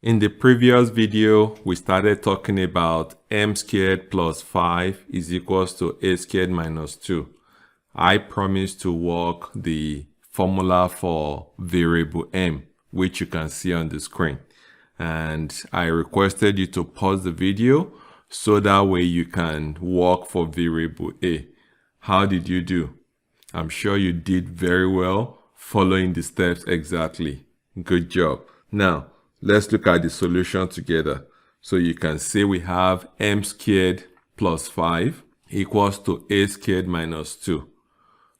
In the previous video, we started talking about m squared plus 5 is equals to a squared minus 2. I promised to work the formula for variable m, which you can see on the screen. And I requested you to pause the video so that way you can work for variable a. How did you do? I'm sure you did very well following the steps exactly. Good job. Now, let's look at the solution together. So you can see we have m squared plus 5 equals to a squared minus 2.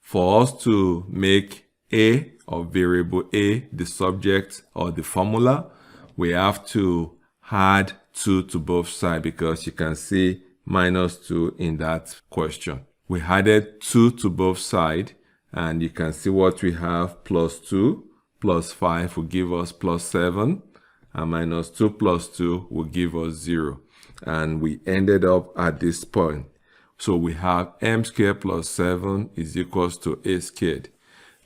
For us to make a or variable a the subject or the formula, we have to add 2 to both sides because you can see minus 2 in that question. We added 2 to both sides and you can see what we have. Plus 2 plus 5 will give us plus 7. And minus 2 plus 2 will give us 0. And we ended up at this point. So we have m squared plus 7 is equals to a squared.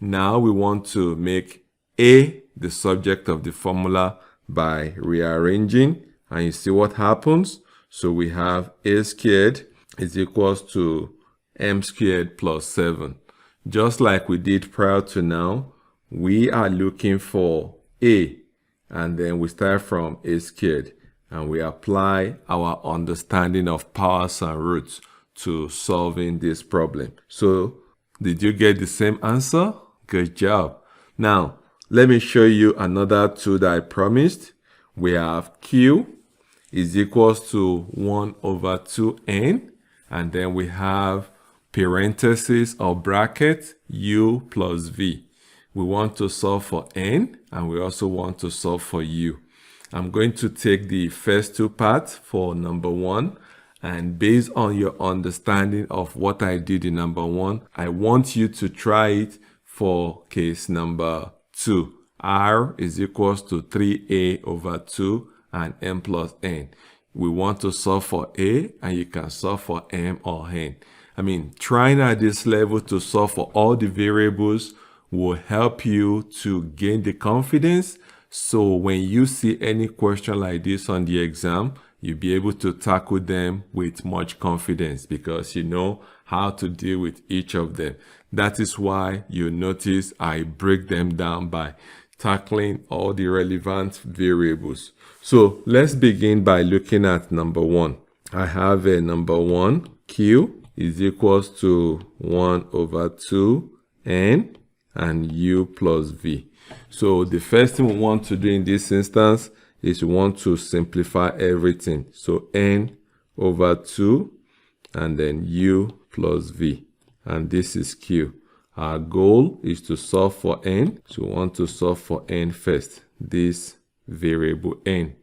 Now we want to make a the subject of the formula by rearranging. And you see what happens. So we have a squared is equals to m squared plus 7. Just like we did prior to now, we are looking for a. And then we start from a squared and we apply our understanding of powers and roots to solving this problem. So did you get the same answer? Good job. Now, let me show you another 2 that I promised. We have q is equals to 1 over 2n. And then we have parentheses or bracket u plus v. We want to solve for n and we also want to solve for u. I'm going to take the first 2 parts for number 1, and based on your understanding of what I did in number 1, I want you to try it for case number 2. R is equals to 3a over 2 and m plus n. We want to solve for a and you can solve for m or n. I mean, trying at this level to solve for all the variables will help you to gain the confidence. So when you see any question like this on the exam, you'll be able to tackle them with much confidence because you know how to deal with each of them. That is why you notice I break them down by tackling all the relevant variables. So let's begin by looking at number 1. I have a number 1, q is equals to 1 over 2n and u plus v. So the first thing we want to do in this instance is we want to simplify everything. So n over 2 and then u plus v. And this is q. Our goal is to solve for n. So we want to solve for n first, this variable n.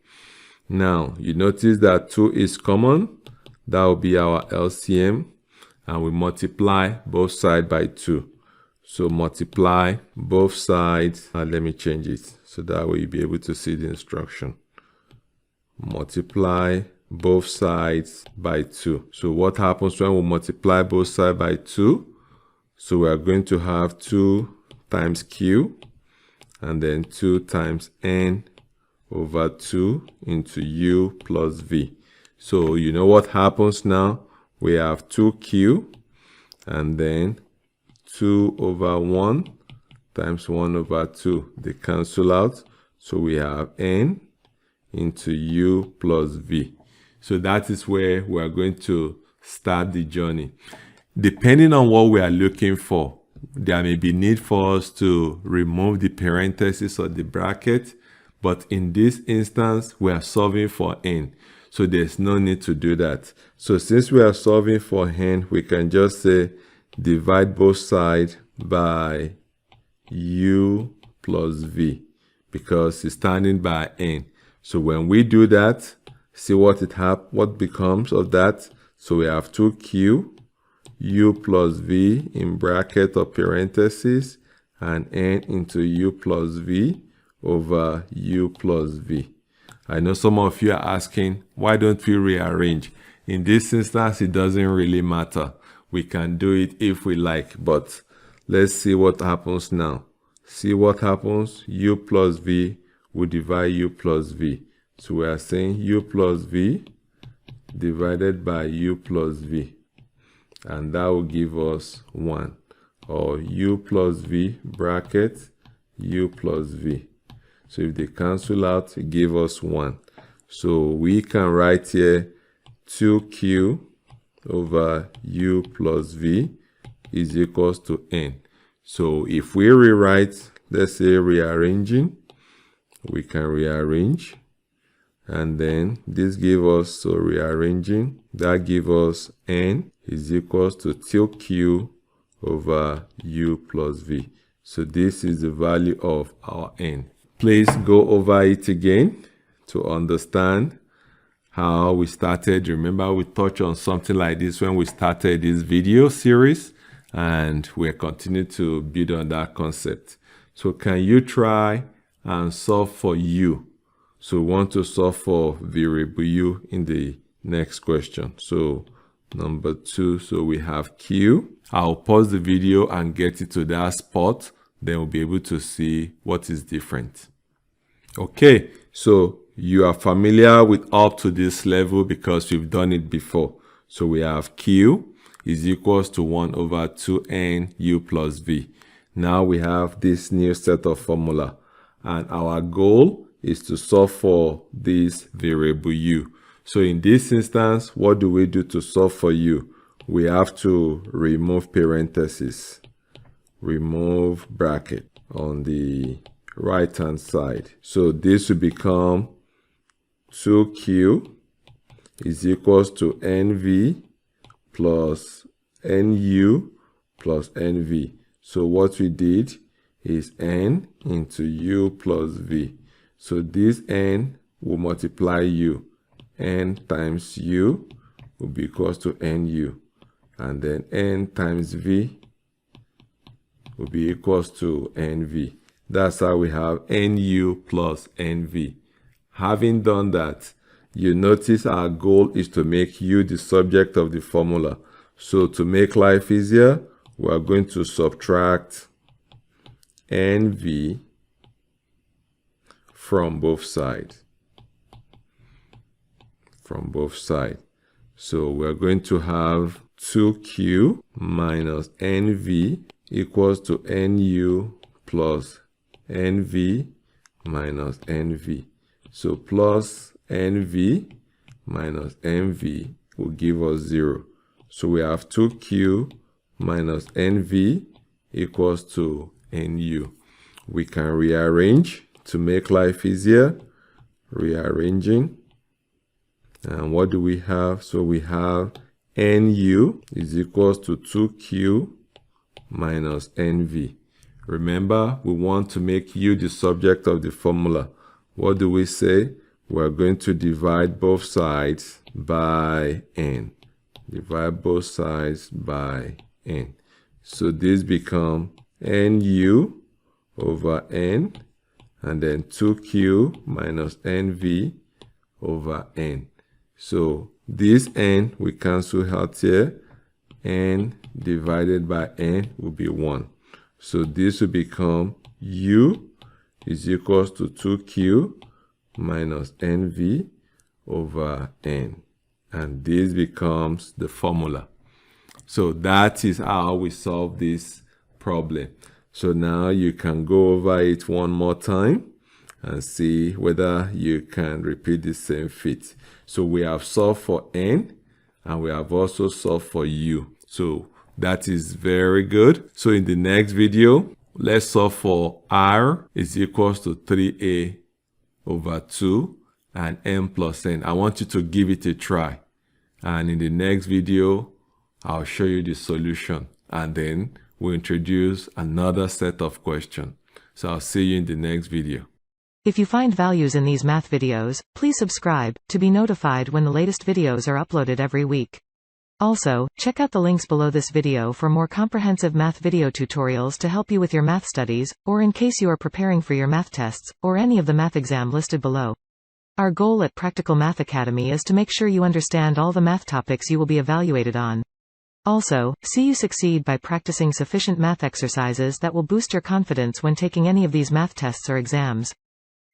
Now you notice that 2 is common. That will be our LCM. And we multiply both sides by 2. So multiply both sides. Let me change it so that way you'll be able to see the instruction. Multiply both sides by 2. So what happens when we multiply both sides by 2? So we are going to have 2 times q and then 2 times n over 2 into u plus v. So you know what happens now? We have 2q and then 2 over 1 times 1 over 2. They cancel out. So we have n into u plus v. So that is where we are going to start the journey. Depending on what we are looking for, there may be need for us to remove the parentheses or the bracket. But in this instance, we are solving for n. So there's no need to do that. So since we are solving for n, we can just say divide both sides by u plus v because it's standing by n. So when we do that, see what becomes of that. So we have 2q, u plus v in bracket or parentheses, and n into u plus v over u plus v. I know some of you are asking, why don't we rearrange? In this instance, it doesn't really matter. We can do it if we like, but let's see what happens now. See what happens? U plus v will divide u plus v. So we are saying u plus v divided by u plus v, and that will give us 1, or u plus v bracket u plus v. So if they cancel out, it gives us 1. So we can write here 2q over u plus v is equals to n. So if we rewrite, let's say rearranging, we can rearrange, and then this gives us, so rearranging, that gives us n is equals to 2q over u plus v. So this is the value of our n. Please go over it again to understand how we started. Remember, we touched on something like this when we started this video series, and we're continuing to build on that concept. So can you try and solve for u? So we want to solve for variable u in the next question. So number 2, so we have q. I'll pause the video and get it to that spot, then we'll be able to see what is different. Okay, so you are familiar with up to this level because we've done it before. So we have q is equals to 1 over 2n u plus v. Now we have this new set of formula, and our goal is to solve for this variable u. So in this instance, what do we do to solve for u? We have to remove parentheses, remove bracket on the right hand side. So this will become 2q is equals to nv plus nu plus nv. So what we did is n into u plus v. So this n will multiply u. N times u will be equals to nu. And then n times v will be equals to nv. That's how we have nu plus nv. Having done that, you notice our goal is to make u the subject of the formula. So to make life easier, we are going to subtract nv from both sides. So we're going to have 2q minus nv equals to nu plus nv minus nv. So plus nv minus nv will give us 0. So we have 2q minus nv equals to nu. We can rearrange to make life easier. Rearranging. And what do we have? So we have nu is equals to 2q minus nv. Remember, we want to make u the subject of the formula. What do we say? We're going to divide both sides by n. Divide both sides by n. So this becomes nu over n, and then 2q minus nv over n. So this n we cancel out here. N divided by n will be 1. So this will become u is equals to 2q minus nv over n. And this becomes the formula. So that is how we solve this problem. So now you can go over it one more time and see whether you can repeat the same feat. So we have solved for n, and we have also solved for u. So that is very good. So in the next video, let's solve for r is equals to 3a over 2 and m plus n. I want you to give it a try. And in the next video, I'll show you the solution. And then we'll introduce another set of questions. So I'll see you in the next video. If you find values in these math videos, please subscribe to be notified when the latest videos are uploaded every week. Also, check out the links below this video for more comprehensive math video tutorials to help you with your math studies, or in case you are preparing for your math tests, or any of the math exam listed below. Our goal at Practical Math Academy is to make sure you understand all the math topics you will be evaluated on. Also, see you succeed by practicing sufficient math exercises that will boost your confidence when taking any of these math tests or exams.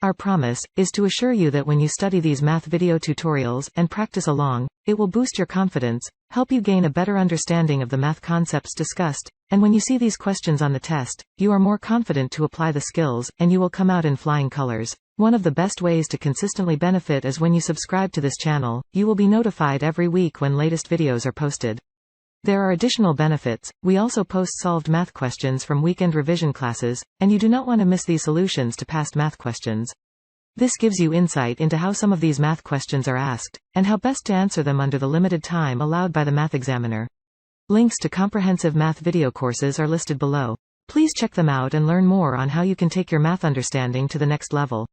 Our promise is to assure you that when you study these math video tutorials and practice along, it will boost your confidence, help you gain a better understanding of the math concepts discussed, and when you see these questions on the test, you are more confident to apply the skills, and you will come out in flying colors. One of the best ways to consistently benefit is when you subscribe to this channel. You will be notified every week when latest videos are posted. There are additional benefits. We also post solved math questions from weekend revision classes, and you do not want to miss these solutions to past math questions. This gives you insight into how some of these math questions are asked, and how best to answer them under the limited time allowed by the math examiner. Links to comprehensive math video courses are listed below. Please check them out and learn more on how you can take your math understanding to the next level.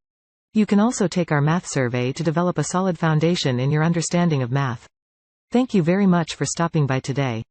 You can also take our math survey to develop a solid foundation in your understanding of math. Thank you very much for stopping by today.